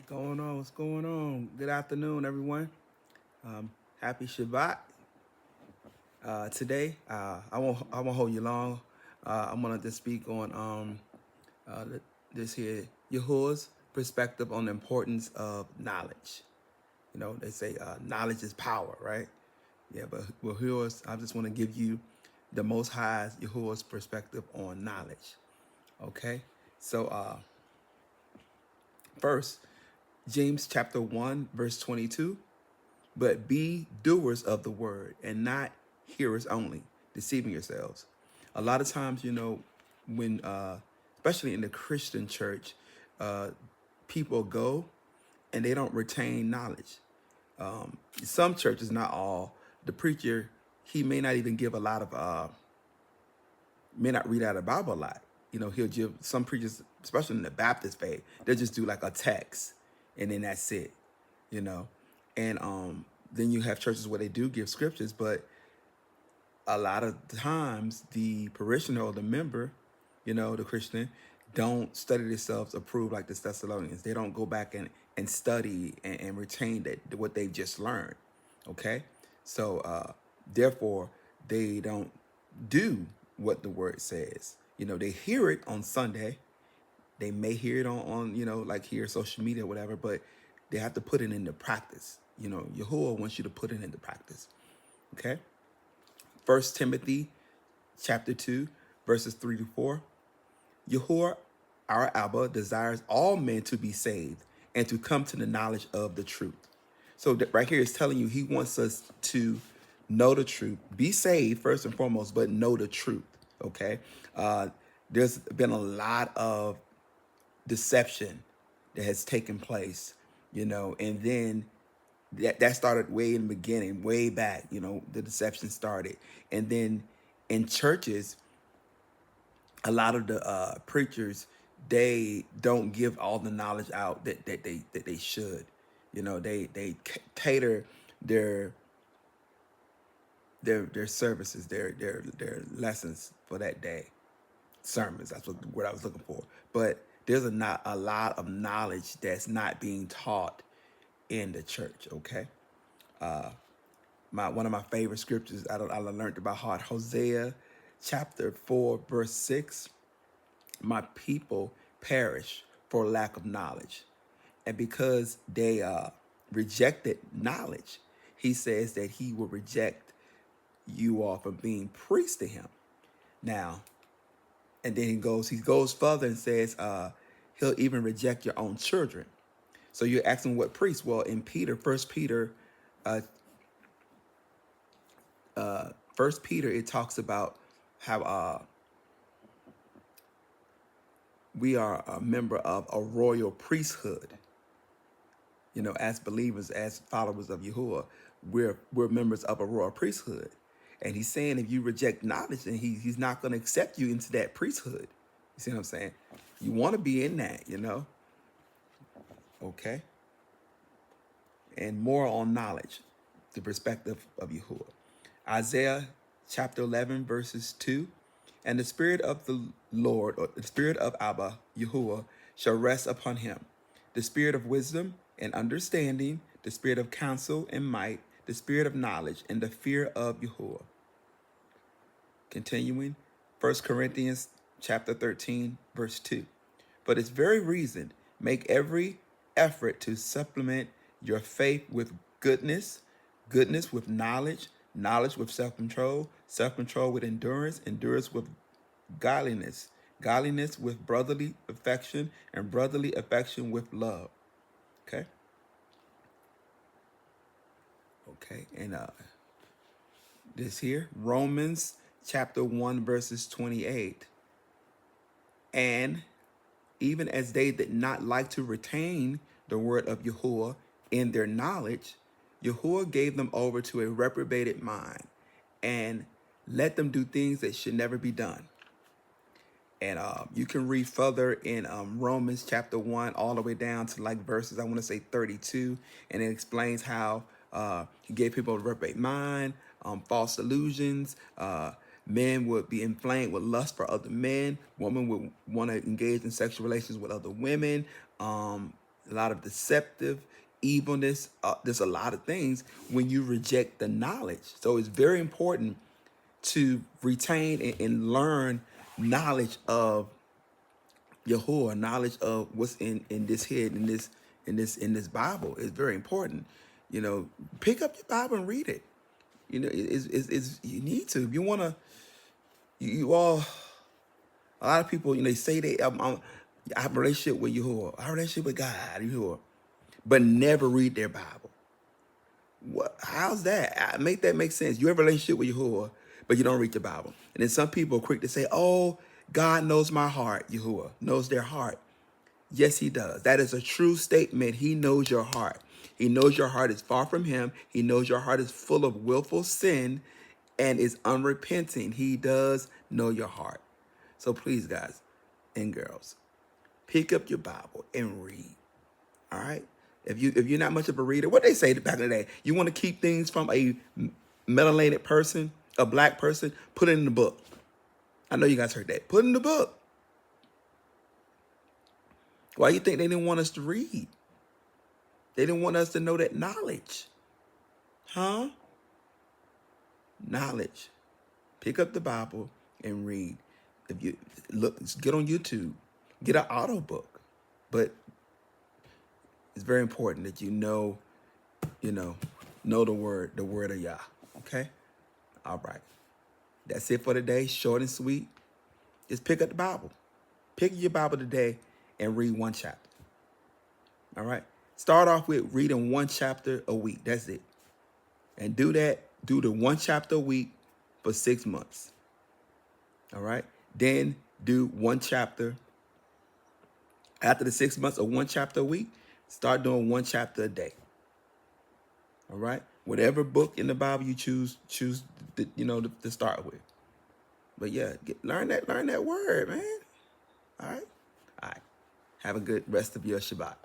Going on? What's going on? Good afternoon, everyone. Happy Shabbat. Today, I won't hold you long. I'm gonna just speak on this here Yahuah's perspective on the importance of knowledge. You know, they say knowledge is power, right? Yeah, but Yahuah's, I just want to give you the Most High Yahuah's perspective on knowledge. Okay, so first, James chapter 1, verse 22. But be doers of the word and not hearers only, deceiving yourselves. A lot of times, when especially in the Christian church, uh, people go and they don't retain knowledge. Some churches, not all, the preacher, he may not even give a lot of may not read out of the Bible a lot. He'll give some preachers, especially in the Baptist faith, they'll just do like a text and then that's it, you know. And then you have churches where they do give scriptures, but a lot of times the parishioner or the member, the Christian, don't study themselves approved like the Thessalonians. They don't go back and study and retain what they've just learned. Okay? So therefore they don't do what the word says. They hear it on Sunday. They may hear it on like here, social media or whatever, but they have to put it into practice. Yahuah wants you to put it into practice. Okay? First Timothy chapter 2, verses 3-4. Yahuah, our Abba, desires all men to be saved and to come to the knowledge of the truth. So right here is telling you he wants us to know the truth, be saved first and foremost, but know the truth. Okay, there's been a lot of deception that has taken place, and then that started way in the beginning, way back. The deception started, and then in churches, a lot of the preachers, they don't give all the knowledge out that they should. They cater their their services, their lessons for that day, sermons. That's what I was looking for. But there's not a lot of knowledge that's not being taught in the church. Okay, one of my favorite scriptures I learned about heart, Hosea chapter 4, verse 6. My people perish for lack of knowledge. And because they rejected knowledge, he says that he will reject you all from being priests to him. Now, and then he goes further and says he'll even reject your own children. So you're asking what priest? Well, in First Peter, it talks about how we are a member of a royal priesthood. As believers, as followers of Yahuah, we're members of a royal priesthood. And he's saying if you reject knowledge, then he's not going to accept you into that priesthood. You see what I'm saying? You want to be in that, Okay? And more on knowledge, the perspective of Yahuah. Isaiah chapter 11, verses 2. And the spirit of the Lord, or the spirit of Abba, Yahuah, shall rest upon him. The spirit of wisdom and understanding, the spirit of counsel and might, the spirit of knowledge, and the fear of Yahuah. Continuing, 1 Corinthians chapter 13, verse 2. For this very reason, make every effort to supplement your faith with goodness, goodness with knowledge, knowledge with self-control, self-control with endurance, endurance with godliness, godliness with brotherly affection, and brotherly affection with love. Okay? Okay, and this here, Romans chapter 1, verses 28. And even as they did not like to retain the word of Yahuah in their knowledge, Yahuah gave them over to a reprobated mind and let them do things that should never be done. And you can read further in Romans chapter 1 all the way down to like verses, I want to say 32. And it explains how he gave people a reprobate mind, false illusions. Men would be inflamed with lust for other men. Women would want to engage in sexual relations with other women. a lot of deceptive evilness. There's a lot of things when you reject the knowledge. So it's very important to retain and learn knowledge of Yahuah, knowledge of what's in this head, in this Bible is very important. You know, pick up your Bible and read it. You know, it's you need to. If you want to, you all, a lot of people, you know, they say I have a relationship with Yahuah, I have a relationship with God, Yahuah, but never read their Bible. What? How's that? Make that make sense. You have a relationship with Yahuah, but you don't read the Bible. And then some people are quick to say, "Oh, God knows my heart." Yahuah knows their heart. Yes, he does. That is a true statement. He knows your heart. He knows your heart is far from him. He knows your heart is full of willful sin and is unrepenting. He does know your heart. So please, guys and girls, pick up your Bible and read. All right? If you're not much of a reader, what they say back in the day, you want to keep things from a melanated person, a black person, put it in the book. I know you guys heard that. Put it in the book. Why do you think they didn't want us to read? They didn't want us to know that knowledge. Huh? Knowledge. Pick up the Bible and read. If you look, get on YouTube, get an auto book. But it's very important that you know the word of Yah. Okay? All right. That's it for today. Short and sweet. Just pick up the Bible. Pick your Bible today and read one chapter. All right? Start off with reading one chapter a week. That's it. And do that. Do the one chapter a week for 6 months. All right? Then do one chapter. After the 6 months of one chapter a week, start doing one chapter a day. All right? Whatever book in the Bible you choose to start with. But yeah, learn that word, man. All right? All right. Have a good rest of your Shabbat.